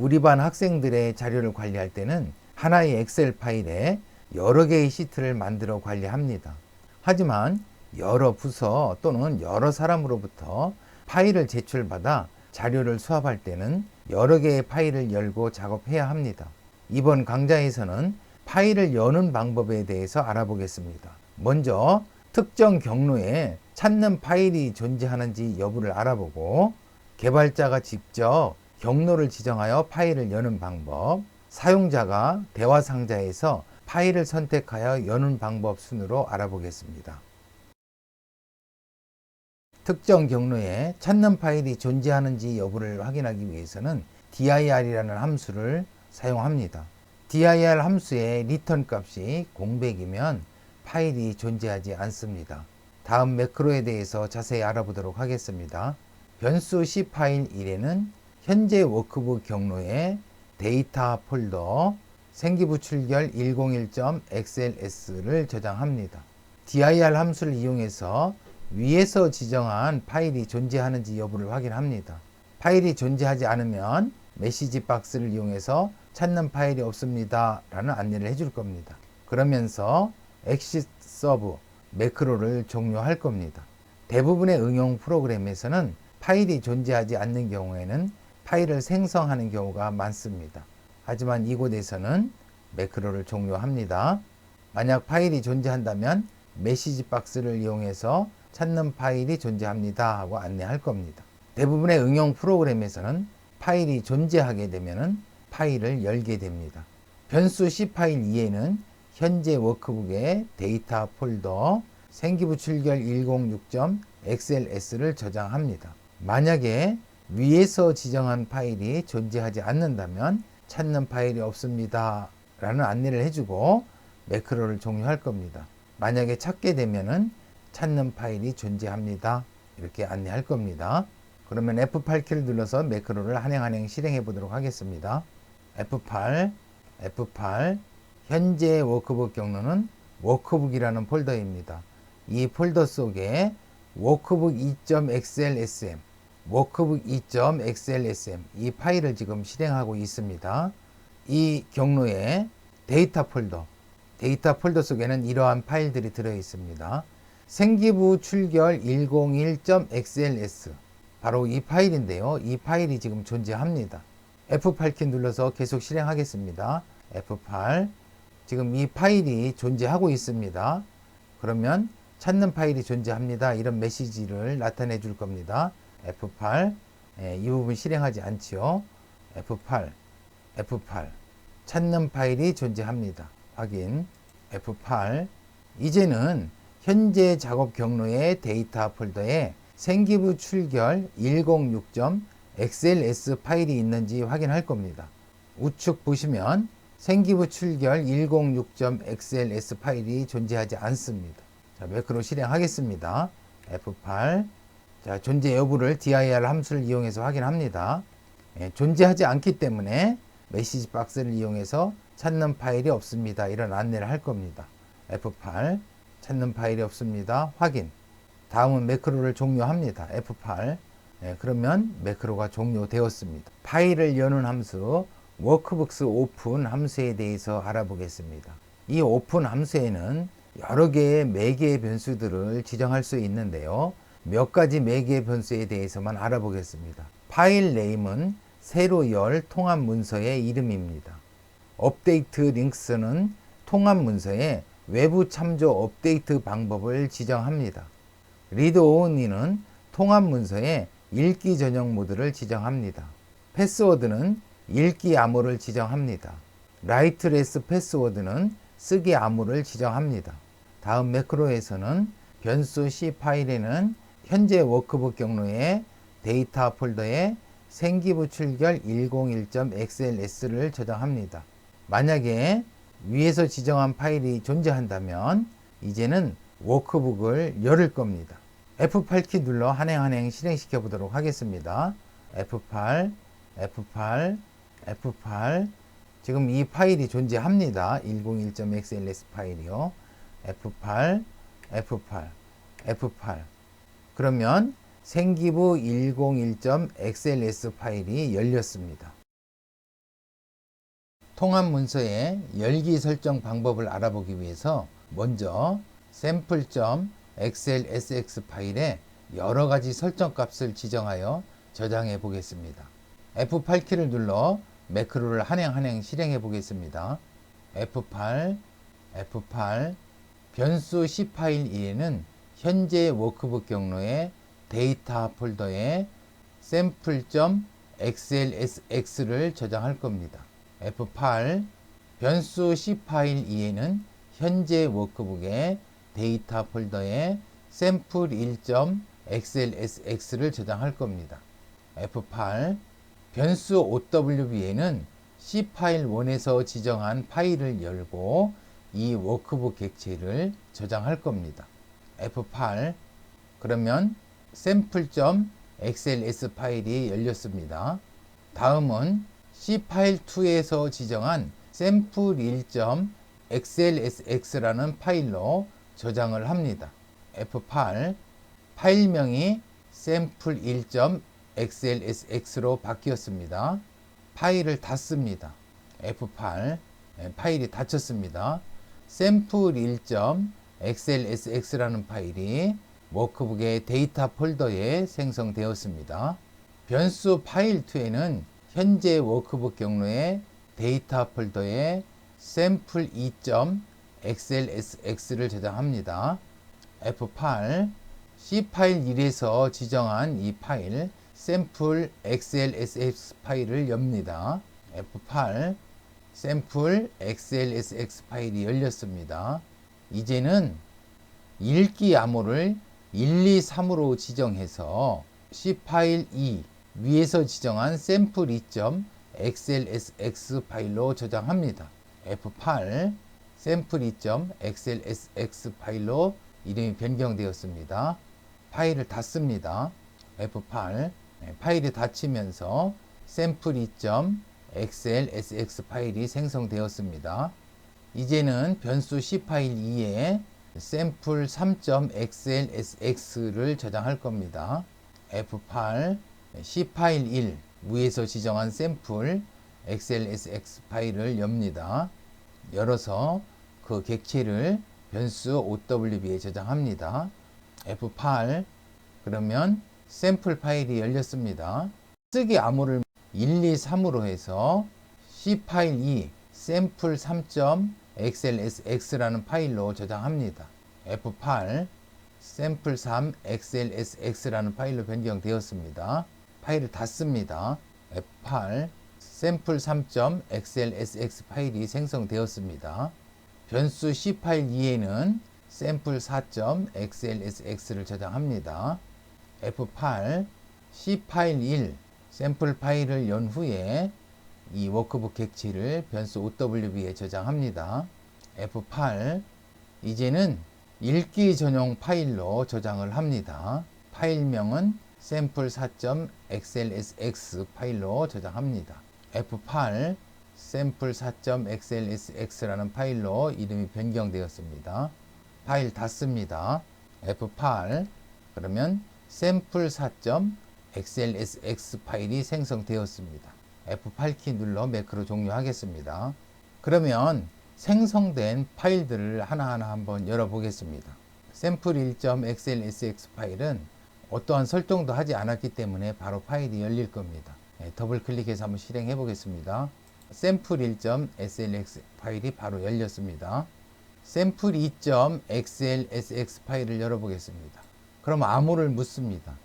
우리 반 학생들의 자료를 관리할 때는 하나의 엑셀 파일에 여러 개의 시트를 만들어 관리합니다. 하지만 여러 부서 또는 여러 사람으로부터 파일을 제출받아 자료를 수합할 때는 여러 개의 파일을 열고 작업해야 합니다. 이번 강좌에서는 파일을 여는 방법에 대해서 알아보겠습니다. 먼저 특정 경로에 찾는 파일이 존재하는지 여부를 알아보고, 개발자가 직접 경로를 지정하여 파일을 여는 방법, 사용자가 대화 상자에서 파일을 선택하여 여는 방법 순으로 알아보겠습니다. 특정 경로에 찾는 파일이 존재하는지 여부를 확인하기 위해서는 dir이라는 함수를 사용합니다. dir 함수의 리턴 값이 공백이면 파일이 존재하지 않습니다. 다음 매크로에 대해서 자세히 알아보도록 하겠습니다. 변수 C 파일 1에는 현재 워크북 경로에 데이터 폴더 생기부 출결 101.xls를 저장합니다. dir 함수를 이용해서 위에서 지정한 파일이 존재하는지 여부를 확인합니다. 파일이 존재하지 않으면 메시지 박스를 이용해서 찾는 파일이 없습니다 라는 안내를 해줄 겁니다. 그러면서 exit serve 매크로를 종료할 겁니다. 대부분의 응용 프로그램에서는 파일이 존재하지 않는 경우에는 파일을 생성하는 경우가 많습니다. 하지만 이곳에서는 매크로를 종료합니다. 만약 파일이 존재한다면 메시지 박스를 이용해서 찾는 파일이 존재합니다 하고 안내할 겁니다. 대부분의 응용 프로그램에서는 파일이 존재하게 되면 파일을 열게 됩니다. 변수 C 파일 2에는 현재 워크북의 데이터 폴더 생기부 출결 106.xls를 저장합니다. 만약에 위에서 지정한 파일이 존재하지 않는다면 찾는 파일이 없습니다 라는 안내를 해주고 매크로를 종료할 겁니다. 만약에 찾게 되면은 찾는 파일이 존재합니다 이렇게 안내할 겁니다. 그러면 F8키를 눌러서 매크로를 한행 실행해 보도록 하겠습니다. F8 현재 워크북 경로는 워크북이라는 폴더입니다. 이 폴더 속에 워크북 2.xlsm 워크북 2.xlsm 이 파일을 지금 실행하고 있습니다. 이 경로에 데이터 폴더 속에는 이러한 파일들이 들어 있습니다. 생기부 출결 101.xls 바로 이 파일인데요. 이 파일이 지금 존재합니다. F8키 눌러서 계속 실행하겠습니다. F8 지금 이 파일이 존재하고 있습니다. 그러면 찾는 파일이 존재합니다 이런 메시지를 나타내 줄 겁니다. F8 이 부분 실행하지 않지요. F8 찾는 파일이 존재합니다. 확인. F8 이제는 현재 작업 경로의 데이터 폴더에 생기부 출결 106.xls 파일이 있는지 확인할 겁니다. 우측 보시면 생기부 출결 106.xls 파일이 존재하지 않습니다. 자, 매크로 실행하겠습니다. F8 자, 존재 여부를 dir 함수를 이용해서 확인합니다. 존재하지 않기 때문에 메시지 박스를 이용해서 찾는 파일이 없습니다 이런 안내를 할 겁니다. F8 찾는 파일이 없습니다. 확인. 다음은 매크로를 종료합니다. F8 그러면 매크로가 종료되었습니다. 파일을 여는 함수 워크북스 오픈 함수에 대해서 알아보겠습니다. 이 오픈 함수에는 여러 개의 매개 변수들을 지정할 수 있는데요. 몇 가지 매개 변수에 대해서만 알아보겠습니다. 파일 네임은 새로 열 통합 문서의 이름입니다. 업데이트 링크스는 통합 문서의 외부 참조 업데이트 방법을 지정합니다. 리드 온리는 통합 문서의 읽기 전용 모드를 지정합니다. 패스워드는 읽기 암호를 지정합니다. 라이트레스 패스워드는 쓰기 암호를 지정합니다. 다음 매크로에서는 변수 C 파일에는 현재 워크북 경로의 데이터 폴더에 생기부 출결 101.xls를 저장합니다. 만약에 위에서 지정한 파일이 존재한다면 이제는 워크북을 열을 겁니다. F8키 눌러 한행 실행시켜 보도록 하겠습니다. F8 지금 이 파일이 존재합니다. 101.xls 파일이요. F8 그러면 생기부 101.xls 파일이 열렸습니다. 통합 문서의 열기 설정 방법을 알아보기 위해서 먼저 sample.xlsx 파일에 여러 가지 설정 값을 지정하여 저장해 보겠습니다. F8키를 눌러 매크로를 한행 실행해 보겠습니다. F8 변수 C 파일 2에는 현재 워크북 경로의 데이터 폴더에 sample.xlsx를 저장할 겁니다. F8 변수 C 파일 2에는 현재 워크북의 데이터 폴더에 sample1.xlsx를 저장할 겁니다. F8 변수 OWB에는 C 파일 1에서 지정한 파일을 열고 이 워크북 객체를 저장할 겁니다. F8 그러면 sample.xls 파일이 열렸습니다. 다음은 C 파일 2에서 지정한 sample1.xlsx라는 파일로 저장을 합니다. F8 파일명이 sample1.xlsx로 바뀌었습니다. 파일을 닫습니다. F8 파일이 닫혔습니다. sample1.xlsx라는 파일이 워크북의 데이터 폴더에 생성되었습니다. 변수 파일 2에는 현재 워크북 경로의 데이터 폴더에 sample2.xlsx를 저장합니다. F8 C 파일 1에서 지정한 이 파일 sample xlsx 파일을 엽니다. F8 sample xlsx 파일이 열렸습니다. 이제는 읽기 암호를 1, 2, 3으로 지정해서 C 파일 2 위에서 지정한 sample2.xlsx 파일로 저장합니다. F8 sample2.xlsx 파일로 이름이 변경되었습니다. 파일을 닫습니다. F8 파일이 닫히면서 sample2.xlsx 파일이 생성되었습니다. 이제는 변수 C 파일 2에 sample3.xlsx를 저장할 겁니다. F8 C 파일 1 위에서 지정한 sample xlsx 파일을 엽니다. 열어서 그 객체를 변수 OWB에 저장합니다. F8 그러면 샘플 파일이 열렸습니다. 쓰기 암호를 1, 2, 3으로 해서 C 파일 2 sample 3.xlsx라는 파일로 저장합니다. F8 sample 3 xlsx라는 파일로 변경되었습니다. 파일을 닫습니다. F8 sample 3.xlsx 파일이 생성되었습니다. 변수 C 파일 2에는 sample 4.xlsx를 저장합니다. F8 C 파일 1 샘플 파일을 연 후에 이 워크북 객체를 변수 OWB에 저장합니다. F8 이제는 읽기 전용 파일로 저장을 합니다. 파일명은 sample 4.xlsx 파일로 저장합니다. F8 sample 4.xlsx라는 파일로 이름이 변경되었습니다. 파일 닫습니다. F8 그러면 sample 4.xlsx 파일이 생성되었습니다. F8키 눌러 매크로 종료하겠습니다. 그러면 생성된 파일들을 하나하나 한번 열어보겠습니다. sample1.xlsx 파일은 어떠한 설정도 하지 않았기 때문에 바로 파일이 열릴 겁니다. 더블 클릭해서 한번 실행해 보겠습니다. sample1.xlsx 파일이 바로 열렸습니다. sample2.xlsx 파일을 열어보겠습니다. 그럼 암호를 묻습니다.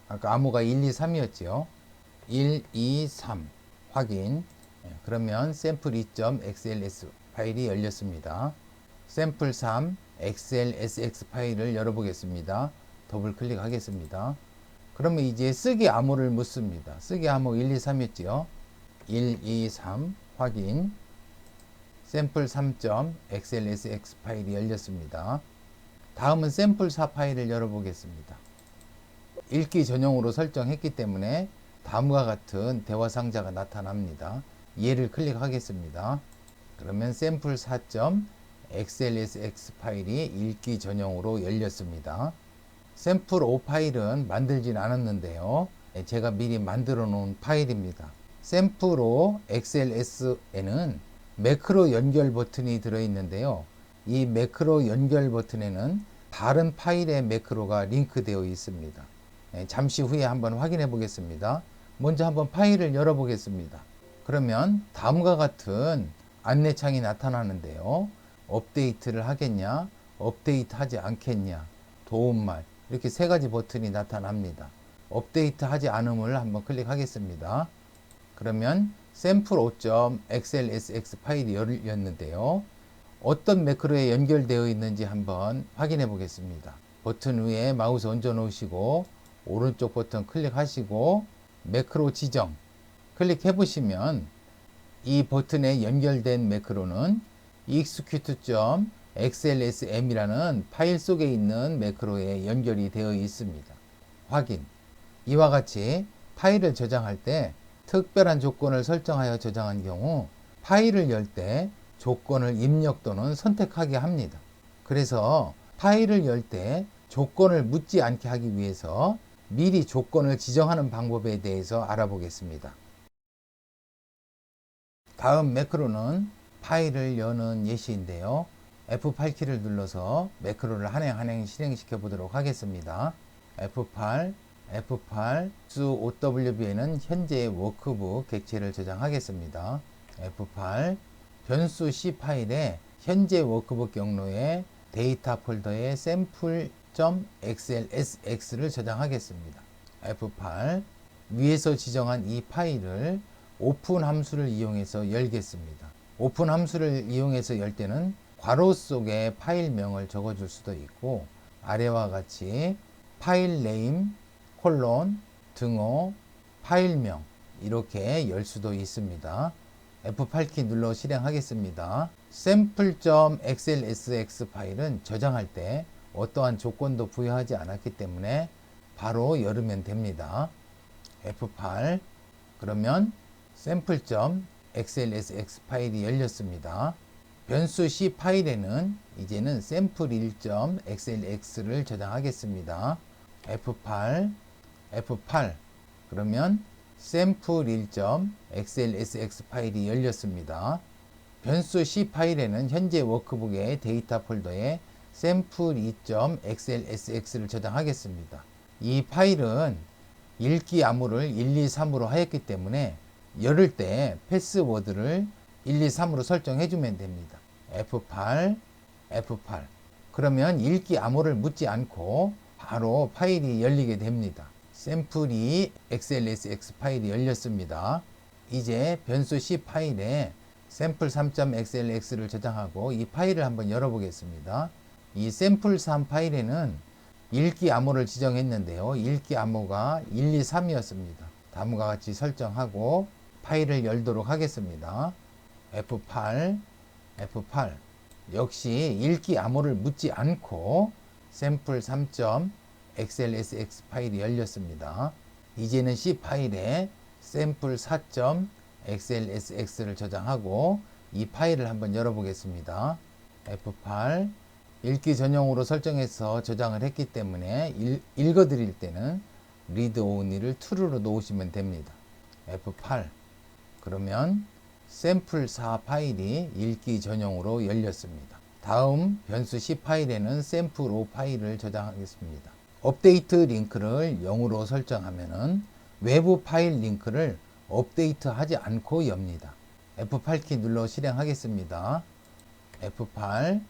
아까 암호가 1, 2, 3이었죠. 1, 2, 3 확인. 그러면 sample2.xls 파일이 열렸습니다. sample3 xlsx 파일을 열어보겠습니다. 더블 클릭하겠습니다. 그러면 이제 쓰기 암호를 묻습니다. 쓰기 암호 1, 2, 3이었죠. 1, 2, 3 확인. sample3.xlsx 파일이 열렸습니다. 다음은 sample4 파일을 열어보겠습니다. 읽기 전용으로 설정했기 때문에 다음과 같은 대화 상자가 나타납니다. 얘를 클릭하겠습니다. 그러면 sample4.xlsx 파일이 읽기 전용으로 열렸습니다. sample5 파일은 만들진 않았는데요. 제가 미리 만들어 놓은 파일입니다. sample5 xls에는 매크로 연결 버튼이 들어있는데요. 이 매크로 연결 버튼에는 다른 파일의 매크로가 링크되어 있습니다. 잠시 후에 한번 확인해 보겠습니다. 먼저 한번 파일을 열어 보겠습니다. 그러면 다음과 같은 안내창이 나타나는데요. 업데이트를 하겠냐, 업데이트 하지 않겠냐, 도움말, 이렇게 세 가지 버튼이 나타납니다. 업데이트 하지 않음을 한번 클릭하겠습니다. 그러면 샘플 5.xlsx 파일이 열렸는데요. 어떤 매크로에 연결되어 있는지 한번 확인해 보겠습니다. 버튼 위에 마우스 얹어 놓으시고 오른쪽 버튼 클릭하시고 매크로 지정 클릭해 보시면 이 버튼에 연결된 매크로는 execute.xlsm이라는 파일 속에 있는 매크로에 연결이 되어 있습니다. 확인. 이와 같이 파일을 저장할 때 특별한 조건을 설정하여 저장한 경우 파일을 열 때 조건을 입력 또는 선택하게 합니다. 그래서 파일을 열 때 조건을 묻지 않게 하기 위해서 미리 조건을 지정하는 방법에 대해서 알아보겠습니다. 다음 매크로는 파일을 여는 예시인데요. F8키를 눌러서 매크로를 한행 실행시켜 보도록 하겠습니다. F8 수 OWB에는 현재의 워크북 객체를 저장하겠습니다. F8 변수 C 파일에 현재 워크북 경로에 데이터 폴더에 sample.xlsx를 저장하겠습니다. F8 위에서 지정한 이 파일을 오픈 함수를 이용해서 열겠습니다. 오픈 함수를 이용해서 열 때는 괄호 속에 파일명을 적어줄 수도 있고 아래와 같이 파일 네임 등호 파일명 이렇게 열 수도 있습니다. F8키 눌러 실행하겠습니다. sample.xlsx 파일은 저장할 때 어떠한 조건도 부여하지 않았기 때문에 바로 열으면 됩니다. F8 그러면 sample.xlsx 파일이 열렸습니다. 변수 C 파일에는 이제는 sample1.xls를 저장하겠습니다. F8 그러면 sample1.xlsx 파일이 열렸습니다. 변수 C 파일에는 현재 워크북의 데이터 폴더에 sample2.xlsx를 저장하겠습니다. 이 파일은 읽기 암호를 1, 2, 3으로 하였기 때문에 열을 때 패스워드를 1, 2, 3으로 설정해 주면 됩니다. F8 그러면 읽기 암호를 묻지 않고 바로 파일이 열리게 됩니다. 샘플이 xlsx 파일이 열렸습니다. 이제 변수 C 파일에 sample3.xls를 저장하고 이 파일을 한번 열어보겠습니다. 이 sample3 파일에는 읽기 암호를 지정했는데요. 읽기 암호가 1, 2, 3이었습니다. 다음과 같이 설정하고 파일을 열도록 하겠습니다. F8 역시 읽기 암호를 묻지 않고 sample3.xlsx 파일이 열렸습니다. 이제는 C 파일에 sample4.xlsx를 저장하고 이 파일을 한번 열어보겠습니다. F8 읽기 전용으로 설정해서 저장을 했기 때문에 읽어드릴 때는 read only를 true로 놓으시면 됩니다. F8 그러면 sample4 파일이 읽기 전용으로 열렸습니다. 다음 변수 C 파일에는 sample5 파일을 저장하겠습니다. 업데이트 링크를 0으로 설정하면은 외부 파일 링크를 업데이트 하지 않고 엽니다. F8키 눌러 실행하겠습니다. F8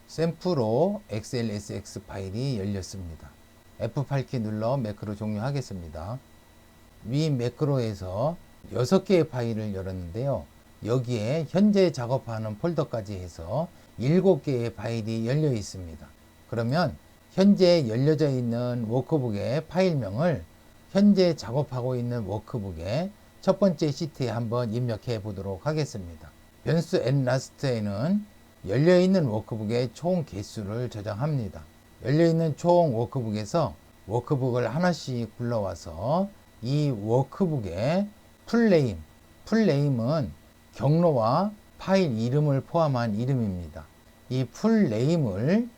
sample5 xlsx 파일이 열렸습니다. F8키 눌러 매크로 종료하겠습니다. 위 매크로에서 6개의 파일을 열었는데요. 여기에 현재 작업하는 폴더까지 해서 7개의 파일이 열려 있습니다. 그러면 현재 열려져 있는 워크북의 파일명을 현재 작업하고 있는 워크북의 첫 번째 시트에 한번 입력해 보도록 하겠습니다. 변수 nLast에는 열려있는 워크북의 총 개수를 저장합니다. 열려있는 총 워크북에서 워크북을 하나씩 불러와서 이 워크북의 풀네임은 경로와 파일 이름을 포함한 이름입니다. 이 풀네임을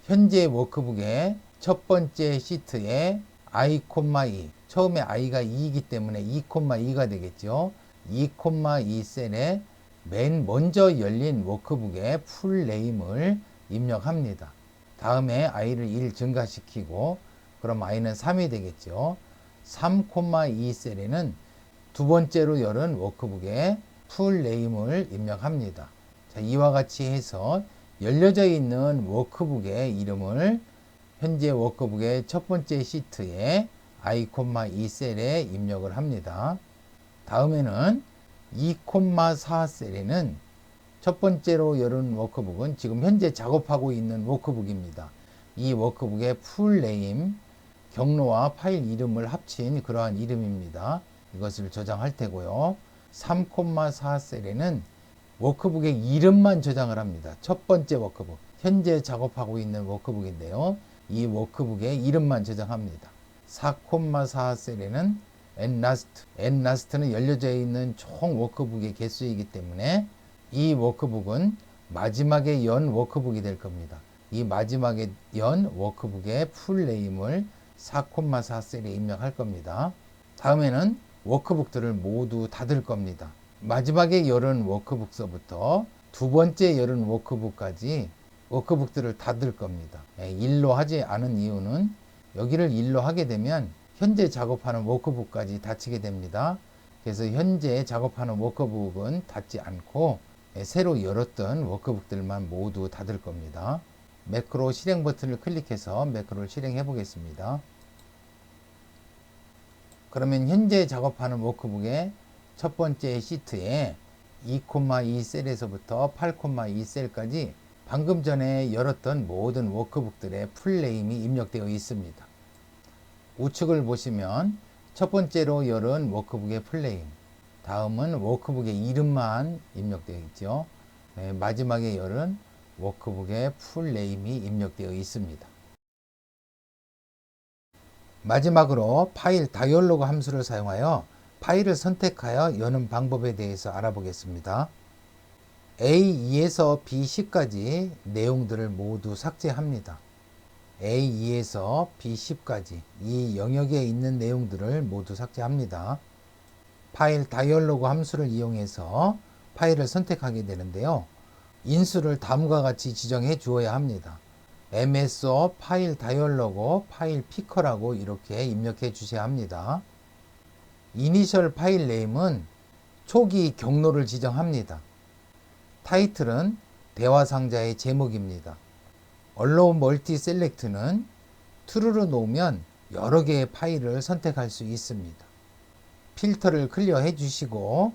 현재 워크북의 첫 번째 시트에 i,2 처음에 i가 2이기 때문에 2,2가 되겠죠. 2,2 셀에 맨 먼저 열린 워크북의 풀네임을 입력합니다. 다음에 i를 1 증가시키고 그럼 i는 3이 되겠죠. 3,2 셀에는 두 번째로 열은 워크북의 풀네임을 입력합니다. 자, 이와 같이 해서 열려져 있는 워크북의 이름을 현재 워크북의 첫 번째 시트에 i,2 셀에 입력을 합니다. 다음에는 2,4 셀에는 첫 번째로 열은 워크북은 지금 현재 작업하고 있는 워크북입니다. 이 워크북의 풀네임, 경로와 파일 이름을 합친 그러한 이름입니다. 이것을 저장할 테고요. 3,4 셀에는 워크북의 이름만 저장을 합니다. 첫 번째 워크북, 현재 작업하고 있는 워크북인데요. 이 워크북의 이름만 저장합니다. 4,4 셀에는 nlast는 열려져 있는 총 워크북의 개수이기 때문에 이 워크북은 마지막에 연 워크북이 될 겁니다. 이 마지막에 연 워크북의 풀네임을 4,4 셀에 입력할 겁니다. 다음에는 워크북들을 모두 닫을 겁니다. 마지막에 열은 워크북서부터 두 번째 열은 워크북까지 워크북들을 닫을 겁니다. 1로 하지 않은 이유는 여기를 1로 하게 되면 현재 작업하는 워크북까지 닫히게 됩니다. 그래서 현재 작업하는 워크북은 닫지 않고 새로 열었던 워크북들만 모두 닫을 겁니다. 매크로 실행 버튼을 클릭해서 매크로를 실행해 보겠습니다. 그러면 현재 작업하는 워크북의 첫 번째 시트에 2,2 셀에서부터 8,2 셀까지 방금 전에 열었던 모든 워크북들의 풀네임이 입력되어 있습니다. 우측을 보시면 첫 번째로 열은 워크북의 풀네임, 다음은 워크북의 이름만 입력되어 있죠. 마지막에 열은 워크북의 풀네임이 입력되어 있습니다. 마지막으로 파일 다이얼로그 함수를 사용하여 파일을 선택하여 여는 방법에 대해서 알아보겠습니다. A2에서 B10까지 내용들을 모두 삭제합니다. A2에서 B10까지 이 영역에 있는 내용들을 모두 삭제합니다. 파일 다이얼로그 함수를 이용해서 파일을 선택하게 되는데요. 인수를 다음과 같이 지정해 주어야 합니다. MSO 파일 다이얼로그 파일 피커라고 이렇게 입력해 주셔야 합니다. 이니셜 파일 네임은 초기 경로를 지정합니다. 타이틀은 대화 상자의 제목입니다. Allow Multi Select는 true로 놓으면 여러 개의 파일을 선택할 수 있습니다. 필터를 클리어해 주시고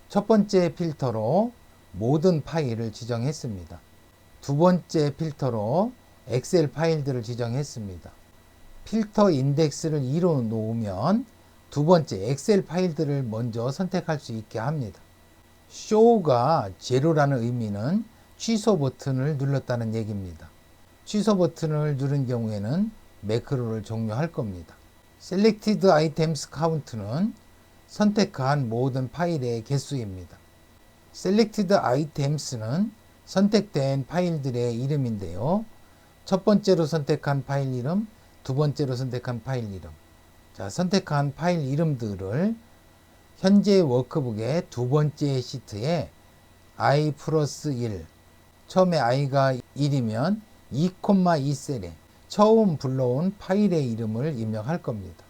첫 번째 필터로 모든 파일을 지정했습니다. 두 번째 필터로 엑셀 파일들을 지정했습니다. 필터 인덱스를 2로 놓으면 두 번째 엑셀 파일들을 먼저 선택할 수 있게 합니다. show가 제로라는 의미는 취소 버튼을 눌렀다는 얘기입니다. 취소 버튼을 누른 경우에는 매크로를 종료할 겁니다. Selected Items Count는 선택한 모든 파일의 개수입니다. Selected Items는 선택된 파일들의 이름인데요. 첫 번째로 선택한 파일 이름, 두 번째로 선택한 파일 이름. 자, 선택한 파일 이름들을 현재 워크북의 두 번째 시트에 i 플러스 1, 처음에 i가 1이면 2,2 셀에 처음 불러온 파일의 이름을 입력할 겁니다.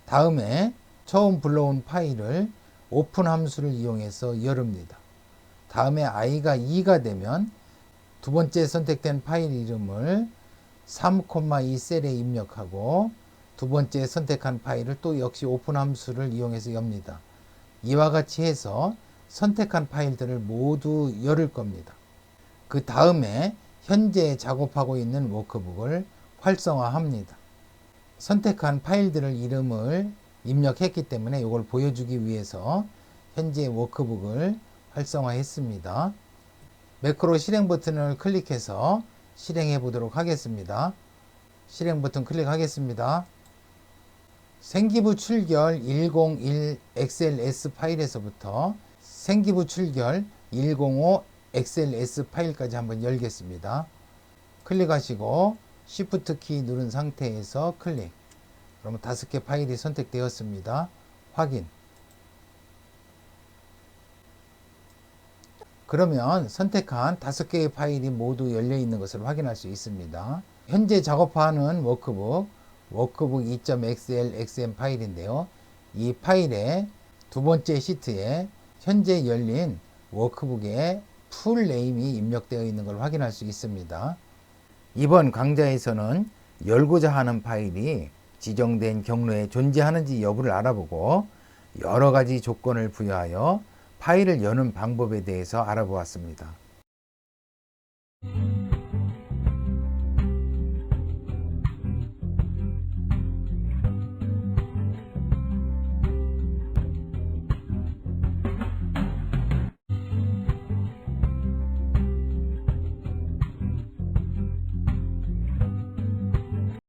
다음에 처음 불러온 파일을 오픈 함수를 이용해서 열읍니다. 다음에 i가 2가 되면 두 번째 선택된 파일 이름을 3,2 셀에 입력하고 두 번째 선택한 파일을 또 역시 오픈 함수를 이용해서 엽니다. 이와 같이 해서 선택한 파일들을 모두 열을 겁니다. 그 다음에 현재 작업하고 있는 워크북을 활성화합니다. 선택한 파일들을 이름을 입력했기 때문에 이걸 보여주기 위해서 현재 워크북을 활성화했습니다. 매크로 실행 버튼을 클릭해서 실행해 보도록 하겠습니다. 실행 버튼 클릭하겠습니다. 생기부 출결 101 XLS 파일에서부터 생기부 출결 105 XLS 파일까지 한번 열겠습니다. 클릭하시고 Shift 키 누른 상태에서 클릭. 그러면 5개 파일이 선택되었습니다. 확인. 그러면 선택한 5개의 파일이 모두 열려 있는 것을 확인할 수 있습니다. 현재 작업하는 워크북 2.xl xm 파일인데요. 이 파일의 두 번째 시트에 현재 열린 워크북의 풀 네임이 입력되어 있는 걸 확인할 수 있습니다. 이번 강좌에서는 열고자 하는 파일이 지정된 경로에 존재하는지 여부를 알아보고 여러 가지 조건을 부여하여 파일을 여는 방법에 대해서 알아보았습니다.